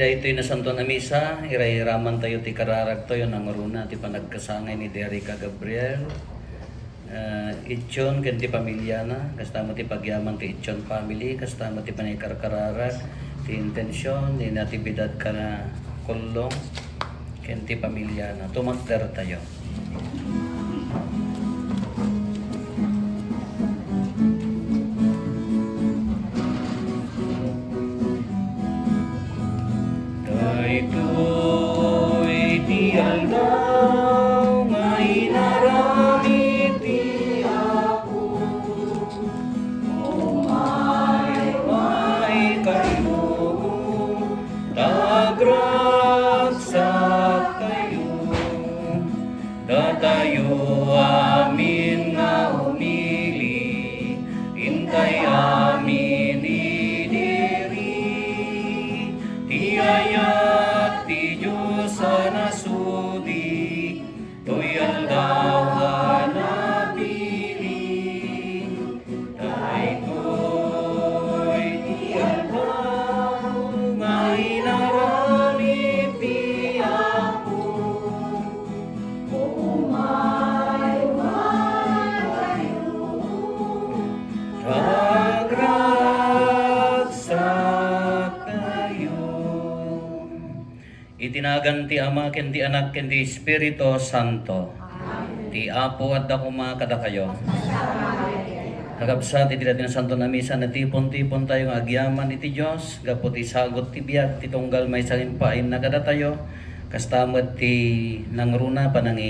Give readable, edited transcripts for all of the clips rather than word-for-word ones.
Ito'y nasanto na misa, irahiraman tayo ti kararag tayo ng maruna ti panagkasangay ni Derica Gabriel. Ityon ken ti pamilya na, kastama ti pagyaman ti Ityon family, kastama ti panaykarkararag, ti intensyon, ni natibidad ka na kulong, ken ti pamilya na. Tumakder tayo. Ito'y ti aldaw nga inaramid ti ako. Umay kayo, tagragsak kayo, datayo amin nga umili, intay amin idiri, ti ayat ti Diyos nasudi, to'y aldaw hanapili, daytoy ti aldaw nga inaramid ti ako. Umay kayo, tagragsak kayo. Itinagan ti Ama, ken ti Anak, ken ti Espiritu Santo. Amen. Ti Apo at dakuma kada kayo. Kagabsat iti dati na santo na misa na tipon-tipon tayo ng agyaman iti Diyos. Gapo ti sagot ti biag, ti tunggal may salimpain na kada tayo. Kastamad ti nangruna pa nang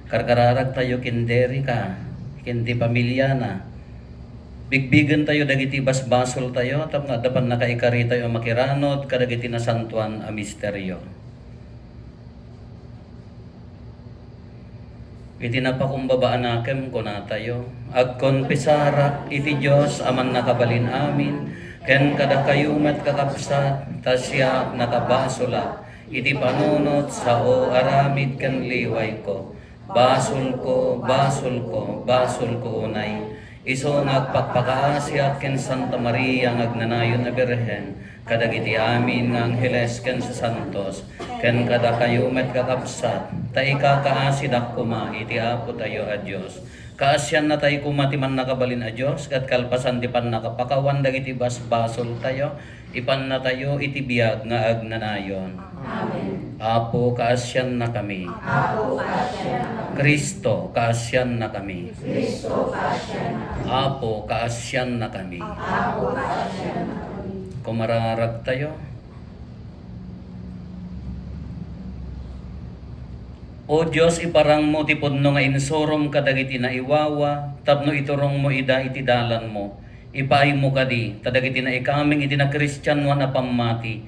karkararag tayo ken Derica, ken ti pamilya na. Bigbigan tayo dagiti basbasol tayo, tap nga dapan nakaikari tayo makiranot kadagiti nasantuan a misteryo. Iti napakumbabaan nakem ko na tayo. Agkonpesara iti Diyos aman nakabalin amin. Ken kada kayumat kakapsat, tasya nakabasula. Iti panunot sa o aramid ken liway ko. Basol ko, basol ko, basol ko unay. Iso nagpagpakaasya ken Santa Maria ngagnanayon na Birhen, kadagiti amin nga angheles ken sa santos, ken kada kayumet kakapsat, tayo kakaasid kuma iti Apo tayo a Diyos. Kaasyan na tayo kumatiman nakabalin a Diyos, kat kalpasan di pan nakapakawan dagiti basbasol tayo, ipan na tayo iti biyag nga agnanayon. Amen. Apo, kaasyan na kami. Apo, kaasyan na kami. Kristo, kaasyan na kami. Kristo, kaasyan na kami. Apo, kaasyan na kami. Apo, kaasyan na kami. Kumararag tayo. O Diyos, iparang mo ti pudno nga insorom kadagiti na iwawa, tapno iturong mo ida iti dalan mo. Ipaay mo kadi, tadagiti na ikaming iti na Kristyanwan na pamati.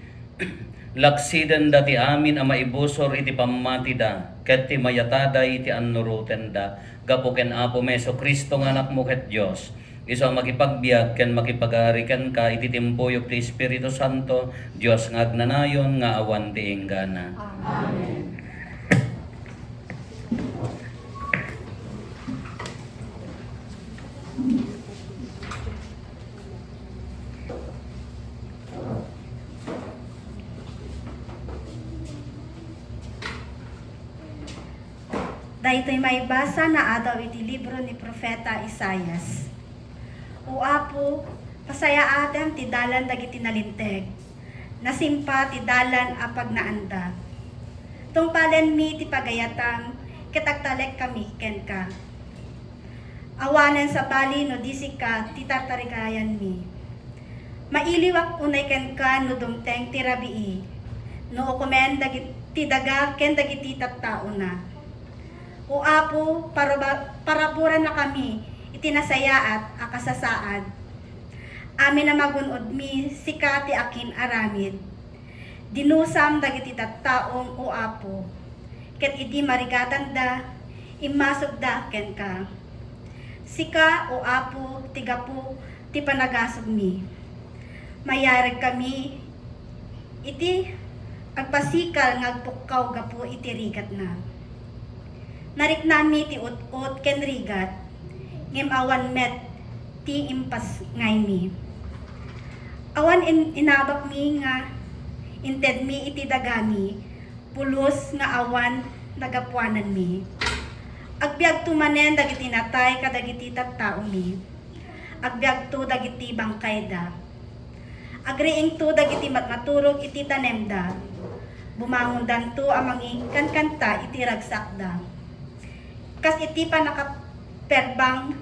Laksiden dati amin ang maibusor iti pamati da, ket ti mayataday iti annuruten da, gapo ken Apo Meso Kristo nga anak mo ket Diyos. Iso makipagbiag ken makipagari ken ka iti timpuyok ti Espiritu Santo, Diyos nga agnanayon nga awan ti inggana. Amen. Daytoy may basa na adaw iti libro ni Propeta Isaias. O Apo, pasaya atem ti dalan dagiti nalinteg, nasimpa ti dalan apag naanda. Tungpalen mi ti pagayatang, kitagtalek kami ken ka. Awanen sa bali no disik ka, ti tartarikayan mi. Mailiwak unay ken ka no dumteng ti rabii, no ukumen dagiti daga ken dagiti tattao na. O Apo, paraburan na kami, itinasayaat, akasasaad. Amin na magunod mi, sika ti akin aramid. Dinusam dagiti tattaong o Apo, ket iti marigatan da, imasog da ken ka. Sika o Apo, tigapo, ti panagasog mi. Mayarag kami, iti agpasikal ngagpukaw gapo iti rigat na. Narik nami ti ut-ut ken rigat, ngem awan met ti impas ngay mi. Awan inabak mi nga inted mi iti dagami, pulos nga awan nagapuanan mi. Agbiag tumanen dagiti natay kadagiti tattao mi. Agbiag tu dagiti bangkayda. Agriing tu dagiti matmaturog iti tanemda. Bumangon dan tu amang kankanta iti ragsakda. Kas iti panakaperbang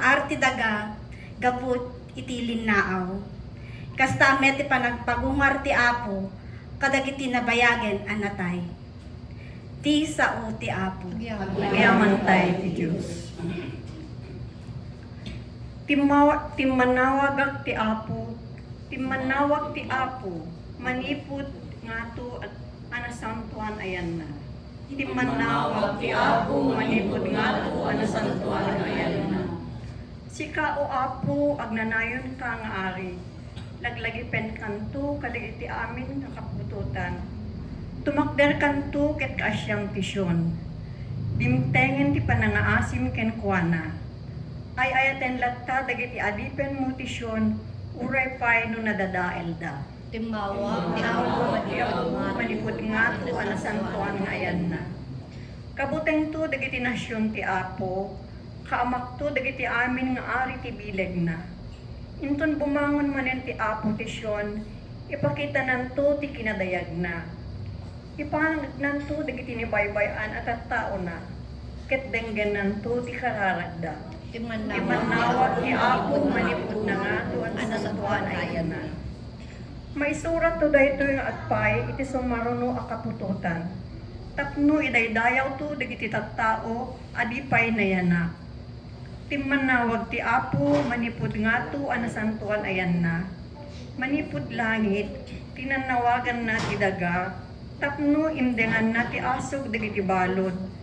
arti daga gabut iti linnaaw. Kas tamet ti panagpagungar ti Apo kadagiti nabayagen anatay. Ti sao ti Apo. Nagyaman tayo ti Diyos. Timanawag ti Apo, timanawag ti Apo, manipod nga to at anasantuan ayan na. Timanawag ti Apo, manipod nga to anasantuan ayan na. Sika o Apo, agnanayon ka nga ari, laglagi pen kanto, kaligiti amin nakapututan. Tumakder kanto ket kaasyang tisyon, dimtengen ti panangaasim ken kuana. Ay ayaten latta dagiti adipen mo tisyon, uray pay no nadadael da. Timawag, Manipod nga to, anasantuan nga ayan na. Kabuteng to, dagiti nasyon ti Apo, kaamak to, dagiti amin nga ari ti bileg na. Inton bumangon manen ti Apo tisyon, ipakita nanto ti kinadayag na. Ipanag nanto, dagiti ni baybayan at at tao na. Ket denggen nanto ti kararagda. Imanawag ni Apo, manipod na nga to, anasantuan ayan na. May surat to dayto yung atpay, iti sumaruno akapututan. Tapno idaydayaw to, dagiti tattao, adipay na yana. Timanawag ti Apo, manipod nga to, anasantuan ayan na. Manipod langit, tinanawagan na ti daga, tapno imdengan na ti asog dagiti balod.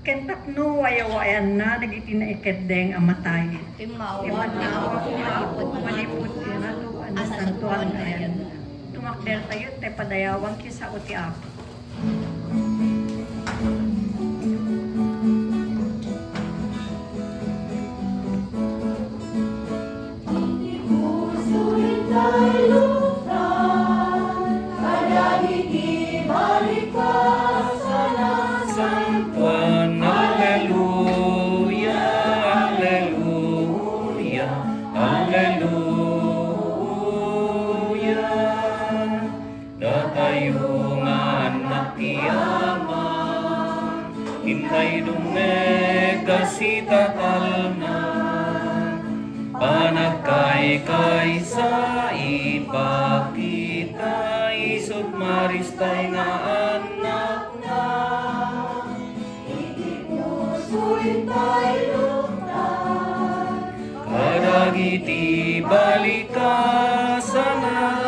Ken tapno wayawayan na, dagiti na ikedeng amatay. Timanawag ti Apo, manipod nga to, anasantuan ayan na. Tumakder tayo, te padayawang kisa o ti Apo. Santuan, Alleluia, Alleluia, Alleluia. Datayo nga anak ti Ama, hintay dumega si tatalna, panagkay sa ipakita, isog maristay nga anak na. Kadagiti balika sa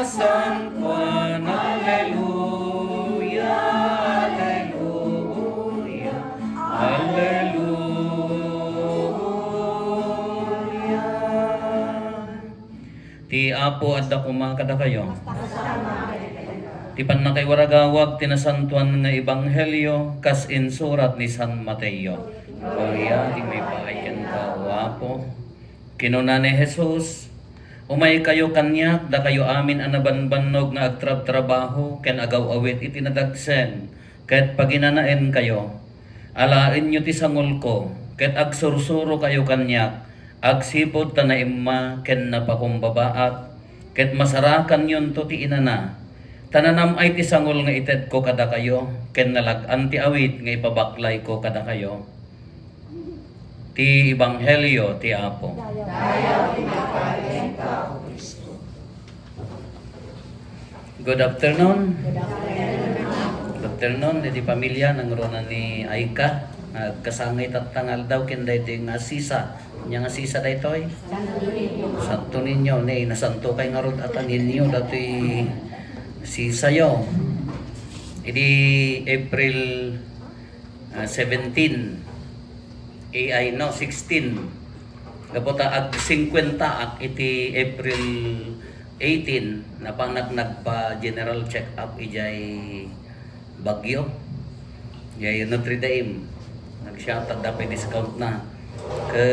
San Juan, Alleluia, Alleluia, Alleluia. Ti Apo adda kumakada kayo. Ti pannakay waragawag tinasantuan nga ebanghelyo kas in surat ni San Mateo. Gloria ti may paayan ka o Apo. Kinuna ni Jesus, umay kayo kanyak, da kayo amin anabanbanog nga agtrab-trabaho, ken agaw awit iti nadagsen, ket paginanaen kayo. Alain nyo ti sangol ko, ket agsursuro kayo kanyak, agsipod ta na imma, ken napakumbabaat, ket masarakan yun to ti inana. Tananam ay ti sangol nga ited ko kada kayo, ken nalag-an ti awit nga ipabaklay ko kada kayo. Ti Ebanghelyo ti Apo. Good afternoon. Good afternoon, di pamilya ng rona ni Aika. Kasangay tatangal daw kinday di nga sisa. Nya nga sisa daytoy. Santo ninyo ni nasanto kay nga rod at ninyo dati sisa yo. Idi April 17 AI no 16 gabota ag 50 ak iti April 18 napang nagpa general check up ijay Bagyo jay Notre Dame nagsiyata dapat discount na ke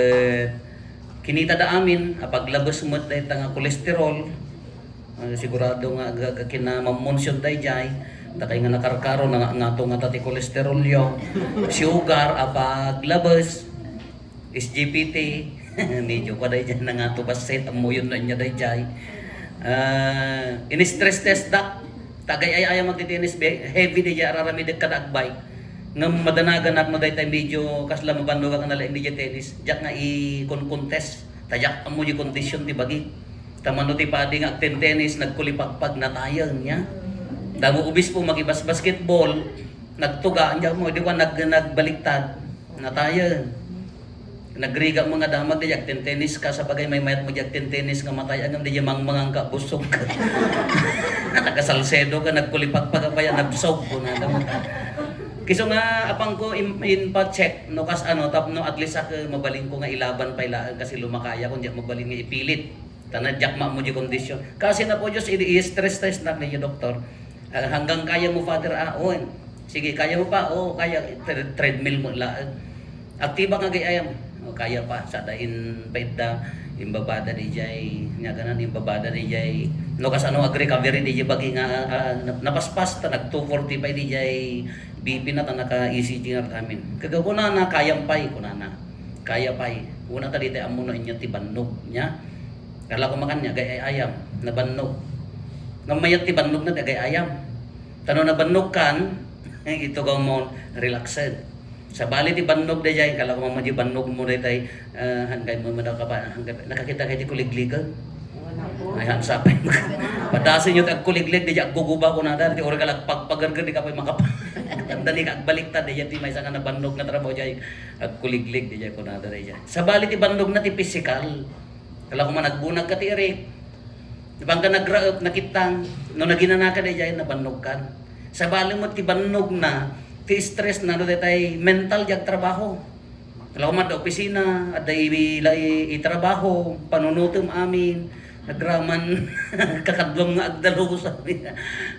kinita da amin apaglabos mo day nga kolesterol Sigurado nga kina mamonsyon day jay. Takay nga nakarkaro nga to nga tati kolesterol yo. Sugar apag labas. SGPT. Medyo pa day jay na nga to baset amuyon na niya day jay. In-stress test dak. Tagay ay magtitinis heavy day jay ararami de kadagbay. Ngam madanagan at mo day tay medyo kasla mabando ka nala hindi tennis. Jak nga i-contest. Tajak amo yung kondisyon ti bagi. Tamano ti padi nga tennis nagkulipagpag na tayo niya. Damo ubis po magibas basketball, nagtuga anya mo di ba nagbaliktad na tayo. Nagriga mga damag di jak tennis ka sa bagay may mayat mo jak tennis nga matay angam di mangang ka busog ka. Nakasalsedo ka nagkulipagpag pa yan nabsog ko na damo. Kiso nga apang ko in pa check no kas ano tapno at least ako mabaling ko nga ilaban pa ilaan kasi lumakaya kun di mabaling nga ipilit. Tanadyak ma mo di kondisyon. Kasi na po Diyos i-stress test na niyo doktor. Hanggang kaya mo father on. Sige kaya mo pa. Kaya treadmill mo laan. Aktiba nga gayam. Kaya pa sa dain paida imbabada di jay nga ganan imbabada di jay no kas ano recovery di jay bagi nga napaspas ta nag 240 pa di jay BP na ta naka ECG nga amin. Kagakuna na kayang pay kunana. Kaya pay. Una ta dite amo no inyo ti bannog nya. Kala ko makan niya gay ayam na bannog. Ngamayat ti bannog na gay ayam. Tano na bannog kan ito gaw mo relaxed. Sa bali ti bannog da jay kala ko mamaji bannog mo day hangay mo madaw ka pa nakakita kay ti kuligligan. Ay hansa pa. Padasin yo tag kuliglig di jak guguba ko na dati ora ka pagpagargad di ka pa makap. Dali ka baliktad di ti may saka na bannog na trabaho jay ag kuliglig di jay ko na dati jay. Sa bali ti bannog na ti physical. Kala ko man nagbunag ka ti Eric. Di ba ka nakitang no naginanaka di jay na bannog kan. Sa bali mo ti bannog na ti stress na do tay mental jag trabaho. Kala ko man da opisina at i trabaho panunutom amin. Nagraman kakadlong nga agdalo sa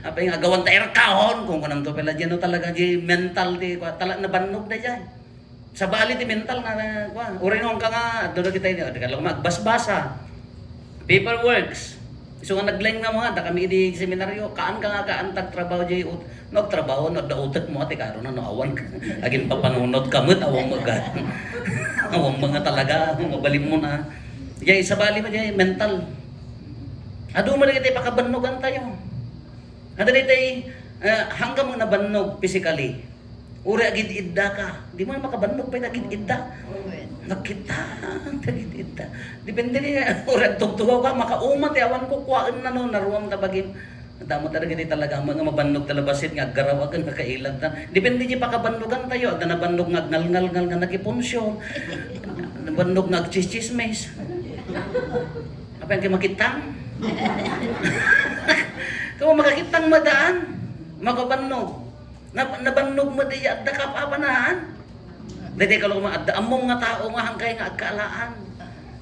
apay nga gawan ta erkahon kung kanang to pala diyan no talaga di mental di tala na bannog na diyan. Sa bali ti mental nga kwa urinon ka nga do kita ni kala ko magbasbasa paperworks iso nga naglain nga mga da kami di seminaryo kaan ka nga kaantag trabaho jay nagtrabaho no da utak mo ati karon na awan agin papanunod kamot awang maga awang mga talaga mabalim mo na jay sa bali pa jay mental ado mo dito pakabannogan tayo ado dito hanggang mo nabannog physically uri agid idda ka di mo makabannog pa agid idda nakita agid idda depende ni uri tugtugaw ka makaumat awan ko kuan na no naruam ta bagim damo talaga di talaga mga mabannog talabasit nga garawagan ka kailan ta depende di pakabannogan tayo agda nabannog nga ngal nga nakipunsyon nabannog nga chismes apa yang makitang kung makakitang madaan makabannog nabannog mo di adda ka papanahan dede kalau adda among nga tao nga hangkay nga agkaalaan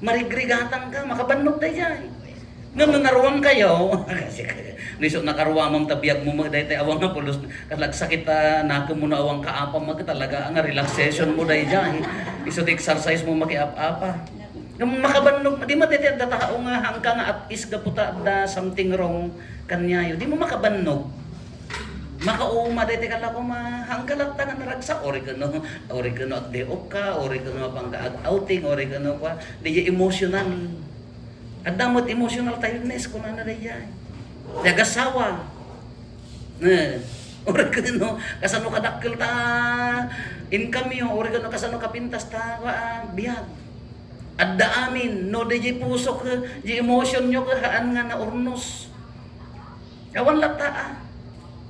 marigrigatang ka makabannog day jay ngam naruwam kayo kasi lisod nakaruwamam tabiyag mo magday tay awang nga pulos kaslagsakit nako mo na awang kaapa mag talaga ang relaxation mo day jay isod exercise mo makiap-apa ngam makabannog di matete adda tao nga hangka nga at is gaputa da something wrong kanyayo di mo makabannog makauma dete kala ko mahanggalat ta nga naragsa oregano at day off ka oregano pang outing oregano pa di emotional adamot emotional tiredness kun ana day nagasawa oregano kasano kadakkel ta income yo oregano kasano kapintas ta biyag adda amin no di puso ka di emotion nyo haan nga na urnos awan lata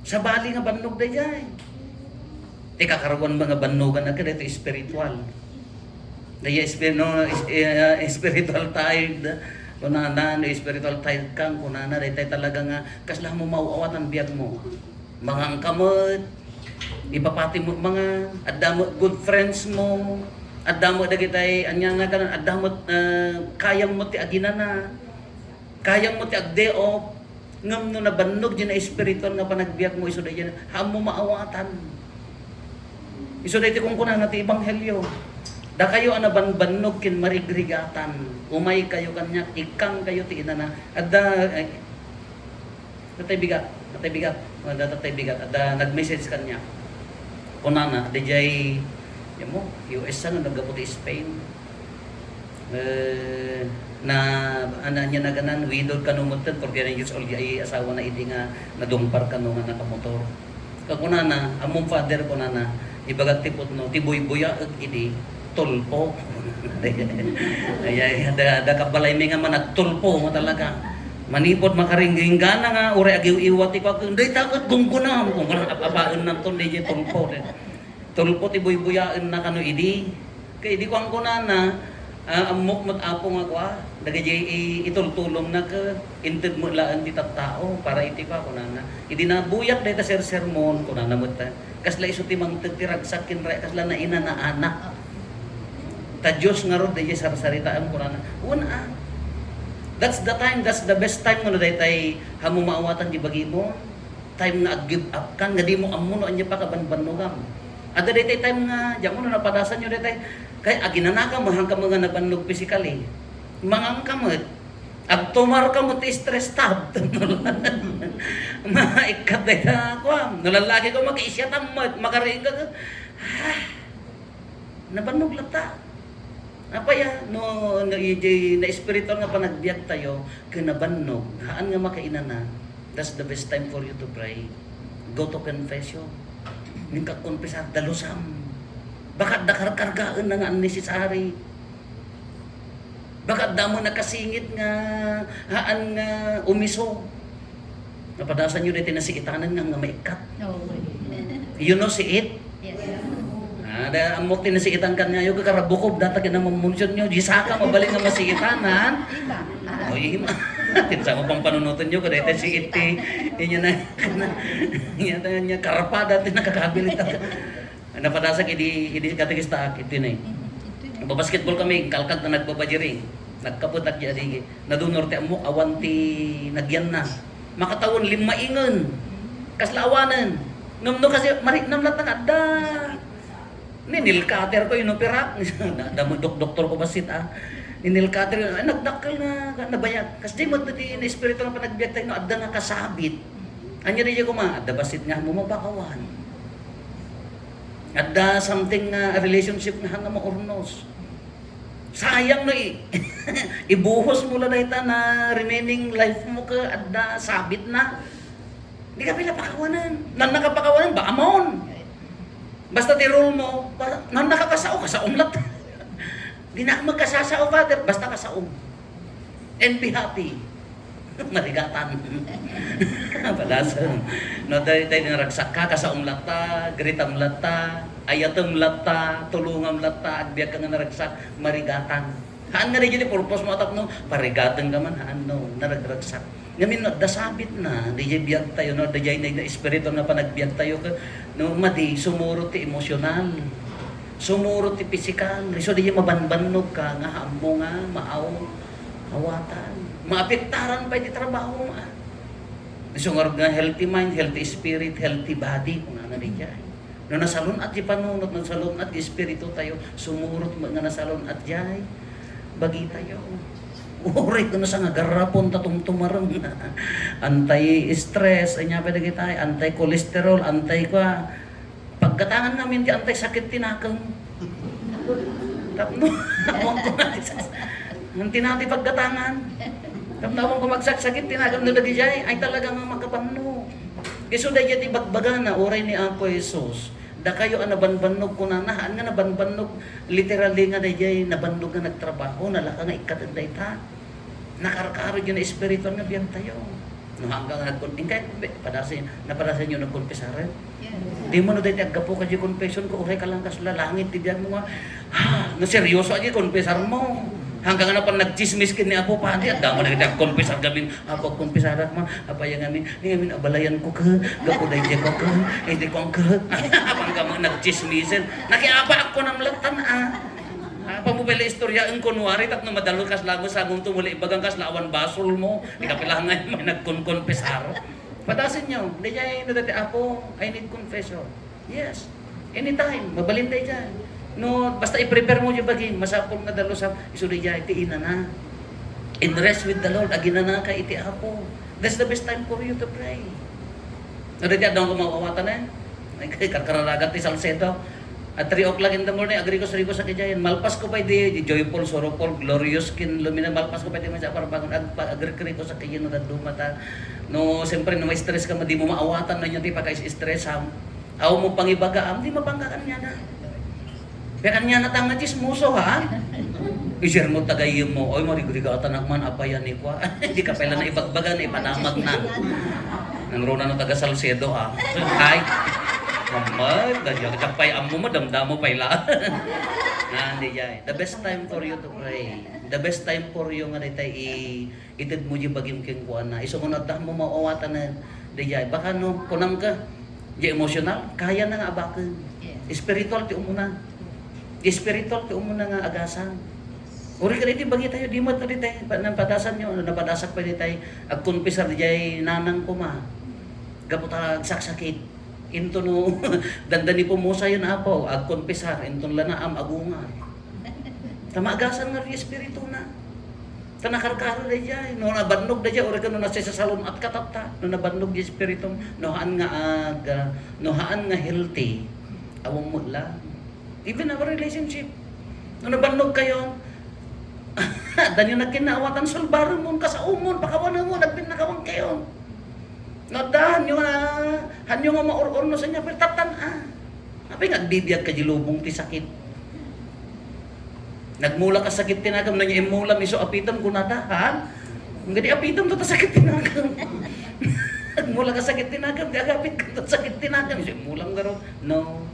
sa bali nga bannog da jay. Tika karuan mga bannogan na kada ito spiritual. Daya spiritual tired. Kunana spiritual tired kang kunana daytay talaga nga kasla mo mauawatan biyag mo. Mga kamot ipapati mo mga adamo good friends mo. Adamo dagitay anya nga kanan adamo kayang mo ti aginana. Kayang mo ti agde off. Ngam no nabannog dyan na espiritual nga panagbiyak mo iso dyan hamo maawatan iso dyan kung kunan natin ibanghelyo da kayo anabanbannog kin marigrigatan umay kayo kanya ikang kayo ti inana adda Tatay bigat. Tatay bigat. At nag-message kanya. Kunana, DJ, yan mo, US na nagkaputi Spain. Na niya na ganan, widowed kanumutan, porque na years old ay asawa na idi nga nadumpar kanu nga nakamotor. Kakunana, among father ko nana, ibagat tipot no, tibuy-buya ag idi, tulpo. Ay, da kabalay mi nga man nagtulpo mo talaga. Manipod makaringging gana nga ure agiw iwat ikaw hindi takot gunggunam kung apaon nang ton DJ tulpo. Tulpo tibuy-buyaan na kanu idi. Kay di ko ang kunana amok mat apo nga kwa dagay itultulong na ka inted mo laan ti tattao para iti pa kunana. Idi na buyak dayta sermon kunana mo ta. Kasla iso ti mangteg ti ragsak kin ra kasla na ina na anak. Ta Dios nga rod dayay sarsaritaan kunana. Una that's the time, that's the best time mo na daytay hamo maawatan di bagi mo. Time nga give up kan nga di mo amuno anya pa kabanbanugam. Ada daytay time nga diyan mo na napadasan nyo daytay kay aginanaka mahang ka mga nabanlog physically. Mangang kamot ag tumar ka mo ti stress tab. Maikat dayta ko. Nalalaki ko mag-isya tamot makariga ka. Nabanlog lata. Apa ya no na espiritual nga panagbiag tayo kinabannog haan nga makainana. That's the best time for you to pray. Go to confession. Ning ka confessar dalusam. Baka dakar-kargaan na nga unnecessary. Baka damo nakasingit nga haan nga umiso. Napadasan nyo dito na si itanan nga maikat. You know si it? Yes. Ada amok tin nasiitan kan nyo karabukob data kina mamunsyon nyo gisaka mabalik nga masiitanan. O ima. Tinsa mo pang panunutan nyo kada ito si iti. Inya na nya karapada tin nakakabilit. Napadasag idi katigista iti na. Babasketball kami kalkag na nagbabajiri. Nagkaputak di adigi. Nadunor ti amok awanti nagyan na. Makatawon limaingon. Kaslawanan. Ngumno kasi namlat na kada. Ninilkater ko inupirak. Doktor ko basit Ninilkater ay nagdakkel na nabayag. Kasi di mo di na espiritu na panagbiag tayo no adda nga kasabit. Anya rin ko ma adda basit nga mo mabakawan. Adda something na relationship nga mo ornos. Sayang no ibuhos mo lang ita na remaining life mo ka adda sabit na. Di ka pila pakawanan. Nang nakapakawanan ba amon? Basta tirol mo, nang nakakasao, kasaom lang. Di na magkasasao, Father, basta kasaom. And be happy. Marigatan. Palasan. No, tayo naragsak ka, kasaom lata, gritam lata, ayatom lata, tulungam lata, agbiag ka nga naragsak, marigatan. Haan nga rin yun, purpose mo atap no, parigatan ka man, haan no, naragragsak. Ngamin no, dasabit na, DJ biyag tayo, no, DJ na espiritu na panagbiag tayo, no, madi, sumuro ti emosyonal, sumuro ti pisikal, so DJ mabanbanog ka, nga hamo nga, maaw, hawatan, maapektaran pa ti trabaho nga. So nga healthy mind, healthy spirit, healthy body, kung nga rin dyan. No, nasalon at di panunot, nasalon at espiritu tayo, sumurot nga nasalon at jay, bagi tayo. Uray ko na sa nga garapon tatong tumarang anti-stress, ay nga pwede kita, anti-cholesterol, anti-kwa. Pagkatangan namin di anti-sakit tinakang. Tapno, awang ko natin tinati pagkatangan. Tapno ko magsakit tinakang nila di jay, ay talagang makapanno. Iso da di bagbaga na, uray ni Apo Jesus. Da kayo nabanbanog ko na nahaan nga nabanbanog literally nga dayay nabannog nga nagtrabaho nalaka nga ikatad dayta nakarkaro yun na espiritual nga biyang tayo no hanggang nagkonting kahit napadasan nyo nagkonpesaran di mo no dayta agapo ka di confession ko uray ka lang kasla langit ti diyan mo nga na seryoso aja confessar mo hanggang na pa nagchismis kin ni Apo Padi at damo na kita confessar gamin Apo confessarat mo apa yang ngamin ni ngamin abalayan ko ka gapo dayay ko ka hindi ko ang ka apang ka mga nagchismisin nakiapa ako ng latan pamubela istorya ang kunwari tat na madalo kas lago sa kung tumuli ibagang kas lawan basol mo di ka pila nga may nagkonkonpesar patasin nyo dayay no dati Apo I need confession yes anytime mabalin day dyan no, basta i-prepare mo yung baging, masapol na dalo sa isuliya, iti ina na. In rest with the Lord, agina na ka iti Apo. That's the best time for you to pray. Nadadya daw ko mawawatan na kararagat ni Salcedo. At 3 o'clock in the morning, agri ko sa kajayan. Malpas ko pa di joyful, sorrowful, glorious kin lumina. Malpas ko pa di man sa parabangon. Agri ko sa kajayan na dumata. No, siyempre, no may stress ka, di mo maawatan na niya, di pa kayo stress ham. Aw mo pangibaga, di mapanggaan niya na. Kaya kanya na tanga chismoso, ha? I-share mo tagayin mo, oy, marigurigatan akman, apayan ni kwa. Hindi ka pala na ibagbagan, ipanamag na. Nang rona no taga Salcedo, ha? Ay, mamad, dagyak pay amo mo, damdamo pay la. Nandi jay. The best time for you to pray. The best time for you nga ditay itid mo yung bagim king kuan na. Iso nga mo maawatan na dijay. Baka no, kunang ka, di emotional, kaya na nga abakan. Spiritual ti umuna. Spiritual ti umuna nga agasan. Uri ka dito bagi tayo, di mo ito dito, napadasan nyo, napadasak pa dito tayo, agkumpisar dijay nanang ko ma. Gaputa saksakit. Into no, dandani po mo sa'yo na po, agkumpisar, intong lanaam, agunga. Tamagasan nga rin espiritu na. Tanakarkaro na dyan, no nabandog na dyan, uri ka no nasa sa salon at katapta, no nabandog yung espiritu, nohaan nga healthy, awang mo lang. Even our relationship, no nabandog kayo, dan yung nagkinawatan sulbaran mo, kasaumon, pakawanan mo, nagbinakawang kayo. Nadahan yung hanyo nga maur-urno sa niya, pero tatan Apay nga, bibiyag ka lubong ti sakit. Nagmula ka sakit tinagam, na niya imulam, iso apitam kunada, ha? Hindi apitam to ta sakit tinagam. Nagmula ka sakit tinagam, di agapit ka to sakit tinagam, iso imulam garo. No.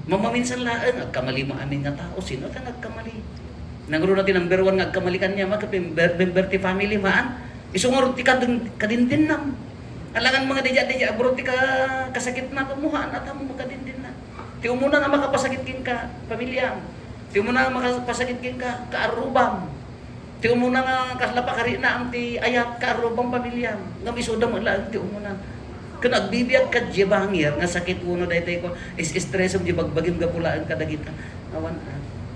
Mamaminsan laan, agkamali mo aming nga tao, sino ka nagkamali? Nangro natin number 1 nga agkamali kanya, member ti family maan, iso nga ti kadindin nam. Alangan mga deja abro ti ka kasakit na tumuhaan at mo makadindin na. Ti umuna nga makapasakit kin ka pamilya. Ti umuna nga makapasakit kin ka kaarubam. Ti umuna nga kaslapa kari na ang ti ayat kaarubam pamilya. Ngam isuda mo lang ti umuna. Kun agbibiyag ka di bangir nga sakit uno daytay ko is stress di bagbagim gapulaan kadagita. Awan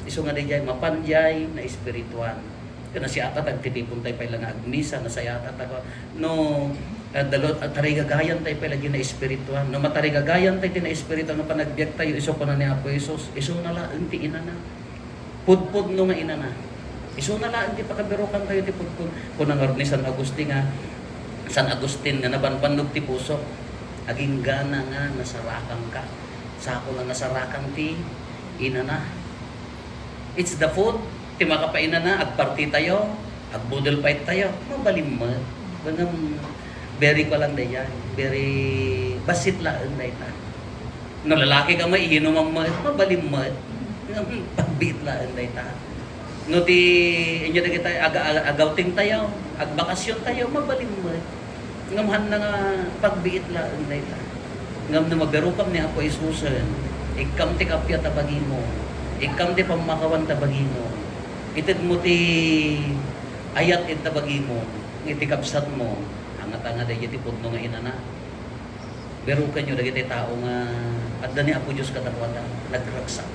iso nga deja mapanjay na espiritual. Kana si ata tagtitipon tay pala nga agmisa na sayata ta no dalot at tarigagayan tayo pala na espiritual. No matarigagayan tayo na espiritual no panagbiyak tayo iso ko na ni Apo Jesus. Iso na la ti ina na. Pudpud no nga ina na. Iso na la ti pakabirokan tayo ti pudpud. Kunang ni San Agustin nga nabanbanog ti puso. Aging gana nga nasarakan ka. Sako nga nasarakan ti ina na. It's the food. Ti makapaina na agparti tayo, agbudol fight tayo. Mabalim mo. Very ko lang daya, very basit lang daya. No lalaki ka maiinom ang mabalim mo, pagbit lang daya. No ti inyo na kita agawting tayo, agbakasyon tayo, mabalim mo. Ngamhan na nga pagbiit lang daya. Ngam na maberukam ni Apo Isusan, ikam ti kapya tabagi mo, ikam ti pamakawan tabagi mo, itid mo ti ayat itabagi mo, iti kapsat mo, tanga dahil iti pudno nga ina na. Pero kanyo dagiti tao nga adda ni Apo Dios kadakwata nagragsak.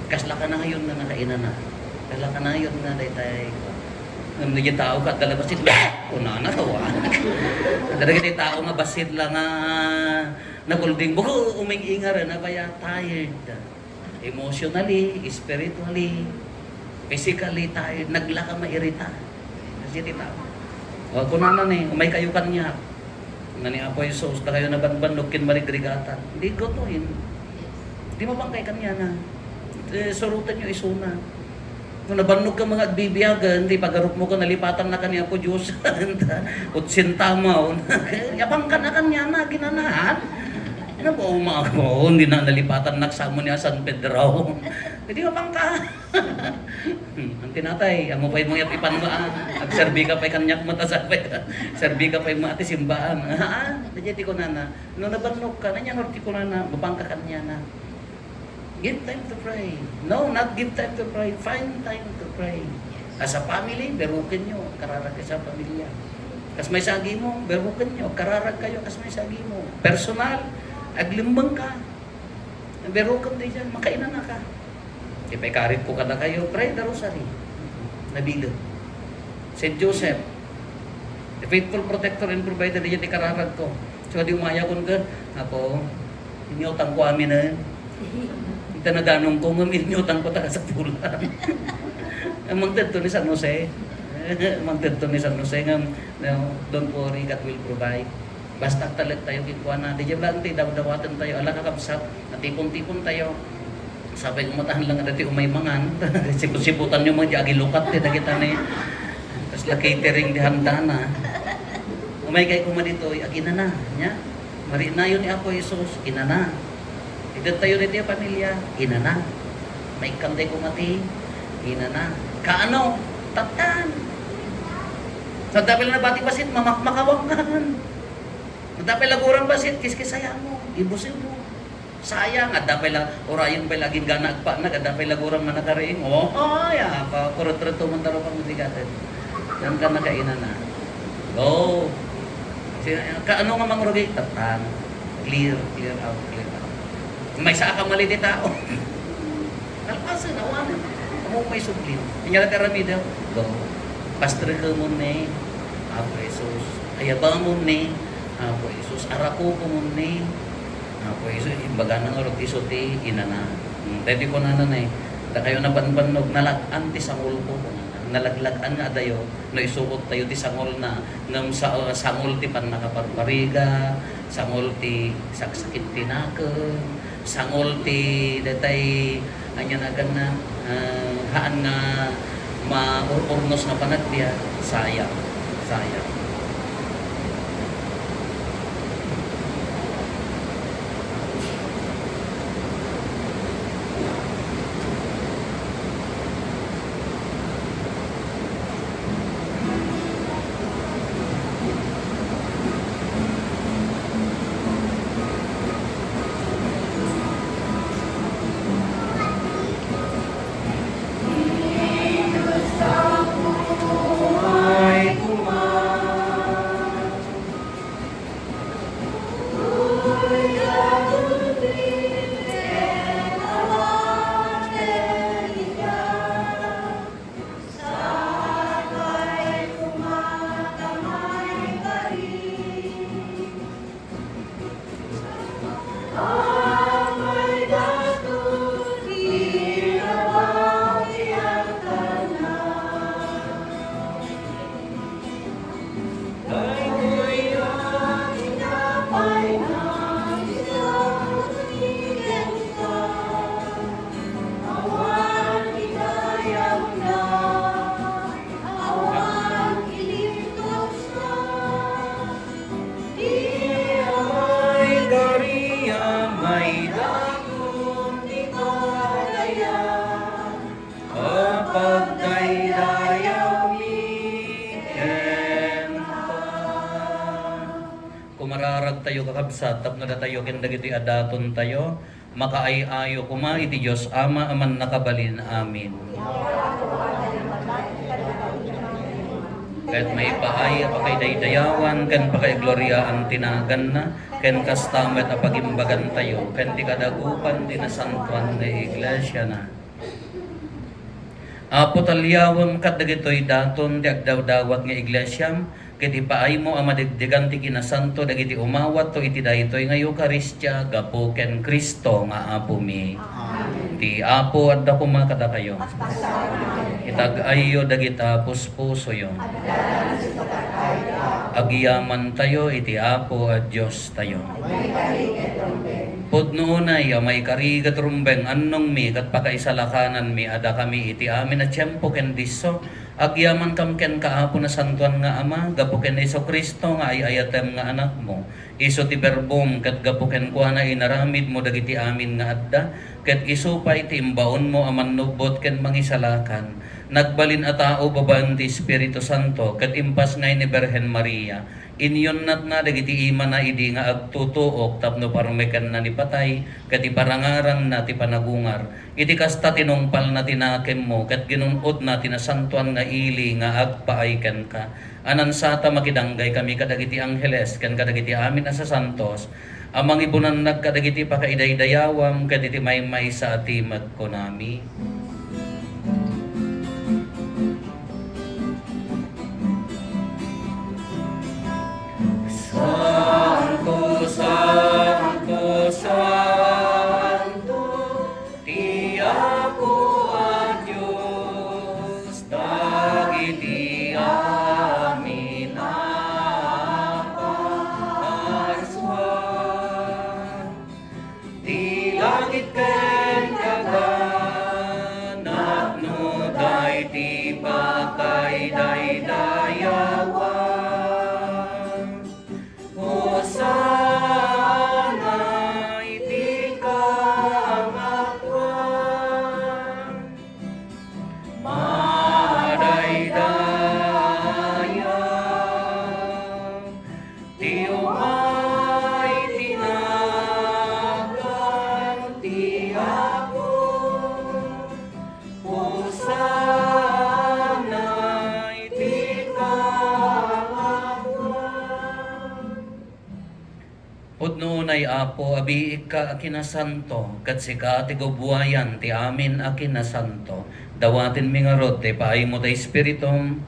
Kasla ka na ngayon nga nakaina na. Kasla ka na ngayon nga daytay. Ngam ni tao ka dala basit una na tawa. Dagiti tao nga basit lang nga nagulding buko uming-ingar na kaya tired. Emotionally, spiritually, physically tired, naglaka mairita. Kasi iti tao. O kunanan may kayo kanya. Nani Apo Jesus, na kayo nabanbannog kin marigrigatan. Hindi gotohin. Hindi mabangkay kanya na. Surutan nyo isuna. Kung nabannog ka mga agbibiyagan, hindi pagarup mo ka nalipatan na kanya po Diyos. Utsinta mo. Yabang ka na kanya na, ginanahan. Ano po umako, hindi na nalipatan naksamo niya San Pedro. Hindi mabang ka. Ang tinatay, amo pa'y mga ipan mo agserbi ka pa'y kanyak matasapay ka. Serbi ka pa'y mga ati simbaan. Nadya ko na no nabannog ka, nanya norti ko na babang ka kanya na. Give time to pray. No, not give time to pray. Find time to pray. As a family, berukin nyo. Kararag ka sa pamilya. Kas may sagi mo, berukin nyo. Kararag kayo kas may sagi mo. Personal, aglimbang ka. Berukin din dyan, makainan na ka. Ipay karit ko kada kayo, pray the rosary. Nabilog. St. Joseph, The faithful protector and provider diyan di kararag ko. So di umaya kon ka ako inyutang ko amin na. Ita na danong ko ngam inyutang ko ta sa pulan. Amang dito ni San Jose. Amang dito ni San Jose ngam don't worry, God will provide. Basta talag tayo kikuha na. Di lang tayo daw-dawatan tayo. Ala kakabsat. Natipon-tipon tayo. Sabay kumatahan lang dati umay mangan. Siput-siputan nyo mga jagi lukat. Kita na tapos la catering di handa na. Umay kay kuma dito. Agina na. Nya? Mari na yun ni Apo Jesus. Ina na. Ito tayo dito yung pamilya. Ina na. May kanday kumati. Ina na. Kaano? Tatan. Sa dapil na bati basit, mamakmakawangan. Dapay lagurang basit, kiskisaya mo, ibusin mo. Sayang, at dapay lang, orayon pa laging ganag pa na, at dapay lagurang manakaring. Oh, ya, kurot-kurot tumantaro pang matigatan. Yan ka nakainan na. Go! Kaano nga mangrugay? Tatan. Clear out. May sa ka mali di tao. Alpasan, awanan. Kamo may sublin. Inyala karami daw. Go. Pastor ka mo ni. Apo Jesus. Ayabang mo ni. Apo Jesus, arapo ko muni. Apo Jesus, imbaga ng orot isuti, inana. Tedi ko na nanay. Da kayo na banbanog, nalagan ti sangol ko. Nalaglagan nga dayo, no isukot tayo ti sangol na. Ngam sa sangol ti pan nakaparpariga, sangol ti saksakit tinake, sangol ti datay, anya nagan na, haan nga maururnos na panagbiya. Sayang. Kumararag tayo kakabsat, tapno na tayo kendagiti adaton tayo, makaay-ayo kuma iti Diyos Ama aman nakabalin. Amin. Kahit may paay apakay daydayawan, kan pakay gloria ang tinagan na, ken kastamet apagimbagan tayo, ken ti kadagupan ti nasantuan nga iglesia na. Apo talyawam kat dagitoy daton ti agdawdawat nga iglesyam, ket ipaay mo ang madigdigan ti kinasanto dagiti umawat to iti daytoy nga Eukaristya gapo ken Kristo nga Apo mi. Ti Apo adda kuma kada kayo. Itag-ayo dagita puspuso yo. Agiyaman tayo iti Apo at Diyos tayo. Pudno unay may karigat rumbeng annong mi kat pakaisalakanan mi ada kami iti amin at tiyempo ken diso. Agyaman kam ken kaapo na santuan nga Ama, gapo ken Iso Kristo nga ayatem nga anak mo. Iso ti verbum ket gapo ken kuana inaramid mo dagiti amin nga adda, ket iso pay ti imbaon mo aman nugbot ken mangisalakan. Nagbalin a tao babaan ti Espiritu Santo ket impas ngay ni Birhen Maria. Inyon nat na dagiti ima na idi nga agtutuok tapno parmekan na ni patay ket iparangarang na ti panagungar. Iti kasta tinungpal na tinakem mo ket ginunud na tinasantuan nga ili nga agpaayken ka. Anan sata makidanggay kami kadagiti angheles ken kadagiti amin as santos. Amang ibunan nagkadagiti pakaidaydayawam ket iti maymay sa atimag ko nami. Pudno ay Apo, abiik ka akinasanto, kat sika ti gubuayan ti amin akinasanto. Dawatin mi nga rod, ti paay mo ti Espiritum,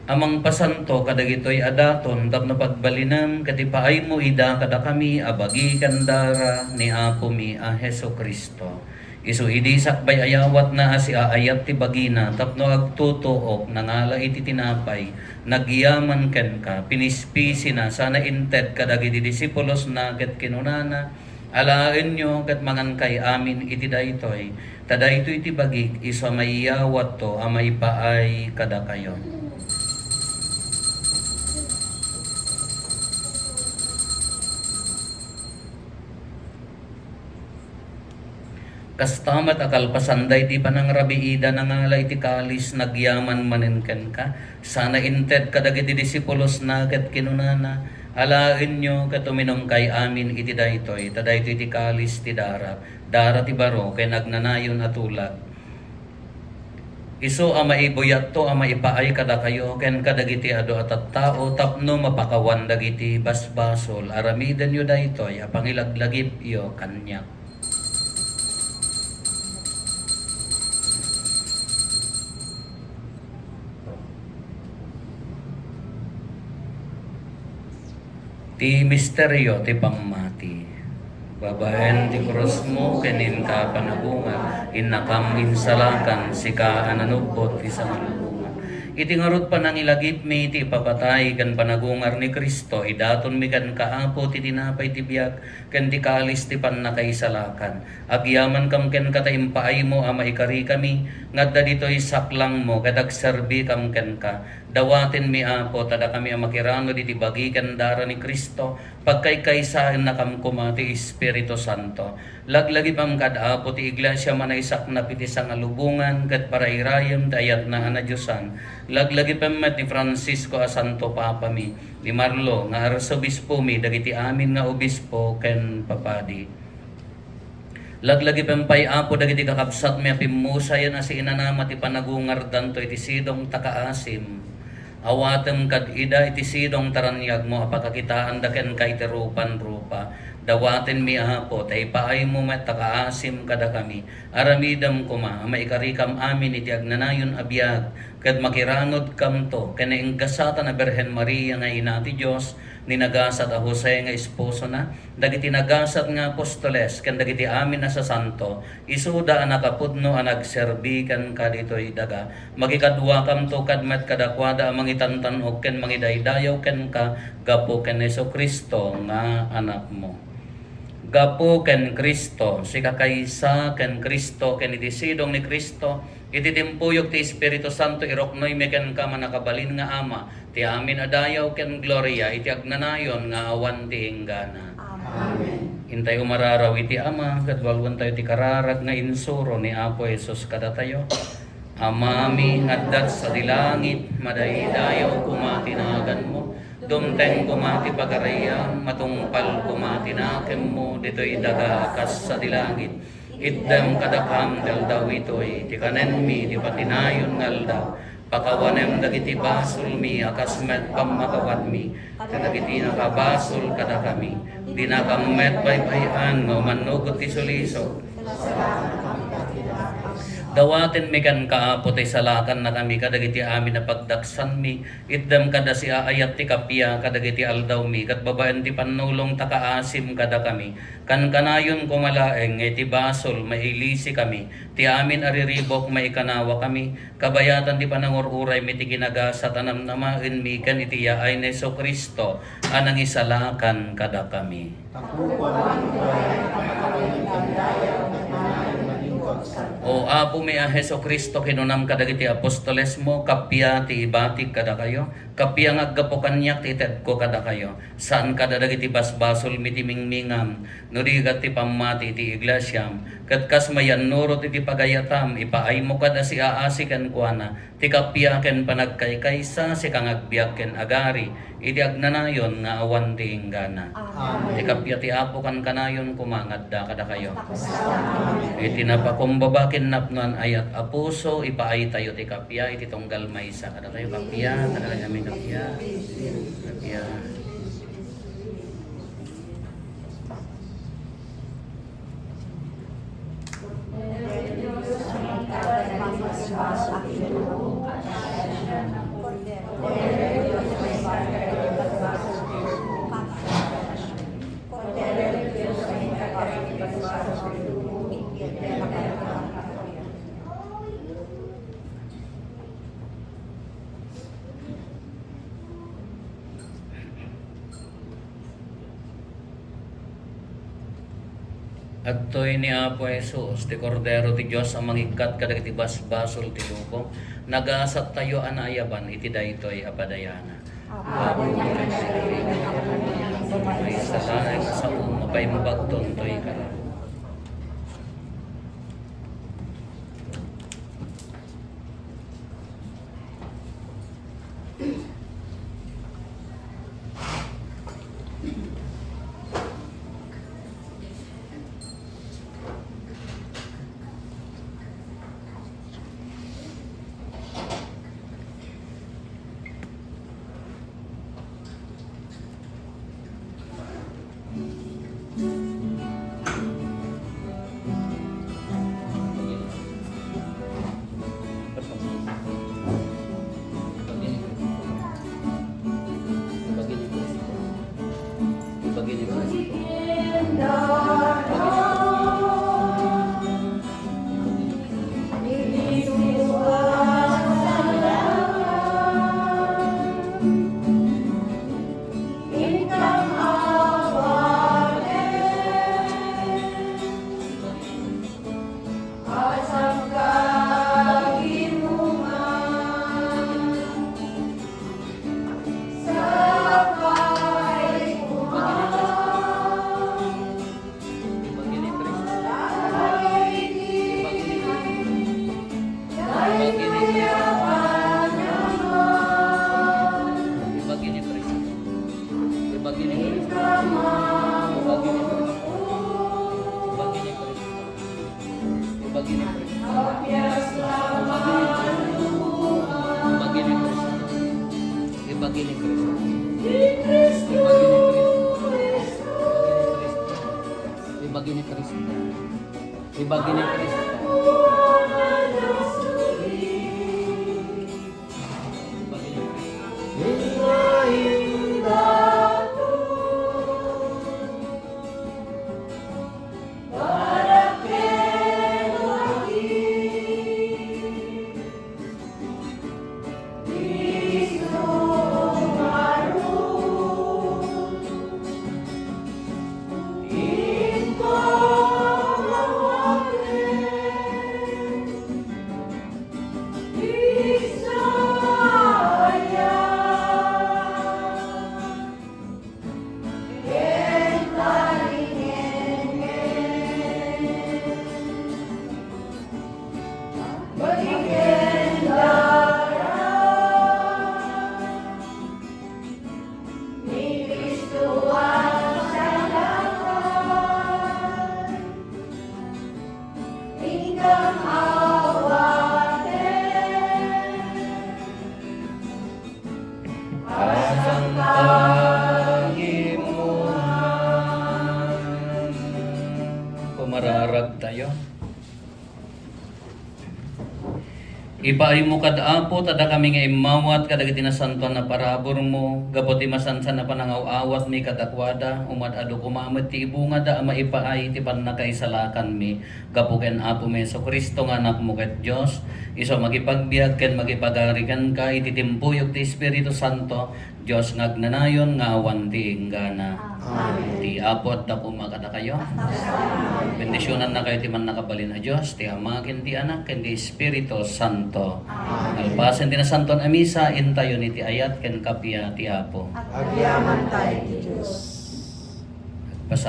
amang pasanto kadagitoy adaton, tapno pagbalinam, kati paay mo ida kada kami, abagi kandara ni Apo mi a Heso Kristo. Isu idi sakbay ayawat na asi aayat ti bagina, tapno agtutuok, nangala iti tinapay, nagyaman ken ka, pinispisi na, sana inted kadagiti disipulos na ket kinunana, alaen nyo ket mangan kay amin iti daytoy, tada ito iti bagik, iso maiyawat to, amay paay kada kayo. Kastamat akal pasanday ti panangrabiida nangala iti kalis nagyaman maninken ka. Sana inted kadagiti disipulos na ket kinunana. Alaen nyo katuminom kay amin iti daytoy. Tadaytoy iti kalis ti dara. Dara ti baro kay nagnanayon atulag. Isu ama ibuyat to ama ipaay kada kayo ken kadagiti adu at tao tapno mapakawan dagiti basbasol. Aramiden yo daytoy apangilaglagip yo kanyak. Ti misteryo ti pamati. Babaen ti cross mo kenin ka panagungan, innakam insalakan sika ananupot ti sangalubungan. Iti ngarut panangilagip mi ti papatay kan panagungar ni Kristo, idaton mi kan kaapo ti tinapay ti biag, ken ti kalis ti pannakaisalakan. Agyaman kam ken kata impaay mo ama ikari kami, ngadda ditoy saklang mo kadag serbi kam ken ka. Dawatin mi Apo, tada kami ang makirano diti bagi kandara ni Kristo, pagkaykaysain na kam kumati Espiritu Santo. Laglagi pam kad Apo ti iglesia manaisak na piti sangalubungan, kat parairayam dayat na anadyosan. Laglagi pam ti Francisco a Santo Papa mi, ni Marlo nga arsobispo mi, dagiti amin nga obispo ken papadi. Laglagi pempay Apo dagiti kakabsat mi apimusay na si inanama ti panagungar danto iti sidong takaasim. Awatem kad ida iti sidong taranyag mo apakakitaan daken kay terupan rupa. Dawaten mi Apo tay paay mo met takaasim kada kami. Aramidam kuma maikarikam amin iti agnanayon abiyag kad makiranod kam to ken ingkasata na Birhen Maria nga ina ti Dios ni nagasat a Jose nga esposo na, dagiti nagasat nga apostoles ken dagiti amin na sa santo, isuda a nakapudno a nagserbi ken kaditoy daga. Magikadwa kam to kadmet kadakwada a mangitantanog ken mangidaydayaw ken ka gapo ken Jesucristo nga anak mo. Gapo ken Kristo, sika kaysa ken Kristo ken iti sidong ni Kristo, iti timpuyok ti Espiritu Santo iroknoy mi ken ka manakabalin nga ama, ti amin adayaw ken gloria iti agnanayon nga awan ti inggana. Amen. Intay umararaw iti ama, kadwalwan tayo ti kararag nga insuro ni Apo Jesus kada tayo. Amami ngaddat sa dilangit, madaydayaw kumatinagan mo. Dumteng kumati pagarayam, matungpal kumati nakem mo, dito'y daga akas sa dilangit. Iddem kadakam daldaw ito'y, ti kanen mi, ti patinayon ngaldaw. Pakawanem dagiti basol mi, akas met pamakawat mi, kadagiti nakabasol kada kami. Dinakamet baybayan, manugot ti sulisog. Dawatin mi kan kaapo tay salakan na kami kadagiti amin na pagdaksan mi, iddem kada si aayat ti kapya kadagiti aldaw mi, kat babaen ti panulong takaasim kada kami, kan kanayon kumalaeng ti basol mailisi kami, ti amin ariribok maikanawa kami, kabayatan ti panangururay mi ti ginagasat anam namain mi kan iti yaay ni Jesucristo anang isalakan kada kami. O Apo mi a Jesucristo kinunam kadagiti apostoles mo, kapya ti ibatik kada kayo, kapya nga aggapo kanyak ti ited ko kada kayo, saan kada dagiti basbasol mi ti mingmingam, nurigat ti pamati ti iglesyam, kat kas mayan nurot iti pagayatam, ipaay mo kada si aasi ken kuana, ti kapya ken panagkaykaysa si kang agbiag ken agari, iti agnanayon nga awan ti inggana. Ti kapya ti Apo kan kanayon kumangadda kada kayo. Iti napakumbabakin napnuan ayat apuso, ipaay tayo ti kapya, iti tunggal maysa kada kayo kapya, kada kami kapya. Kapya. Adtoy ni Apo Jesus, ti Kordero ti Dios ang mangikat kadagiti basbasol ti lubong, nagasat tayo anayaban iti daytoy apadayana. Apo may salay sa umapay mabagton toy kara. Ibagi ni Kristo. Ibagi ni Kristo. Pumararag tayo. Ipaay mo kadaapo, tada kami nga imawat, kadagiti na santuan na parabor mo, gapot masansan na panangaw-awat mi kadakwada, umadado kumamit ti ibunga da, maipaay ti panakaisalakan mi, gapuken apo Meso Kristo nga anak mo ket Diyos, iso magipagbiag ken magipagarikan ka, ititimpuyog ti Espiritu Santo, Diyos ngagnanayon nga awan ti inggana. Amen. Ti apo at dapo makada kayo. Bendisyonan na kayo ti man nakabalin na Diyos, ti Ama, ken ti Anak, ken ti Espiritu Santo. Alpasen ti na Santon a misa, intayo ni ti ayat ken kapya ti Apo. Agyaman tayo ti Diyos. Basa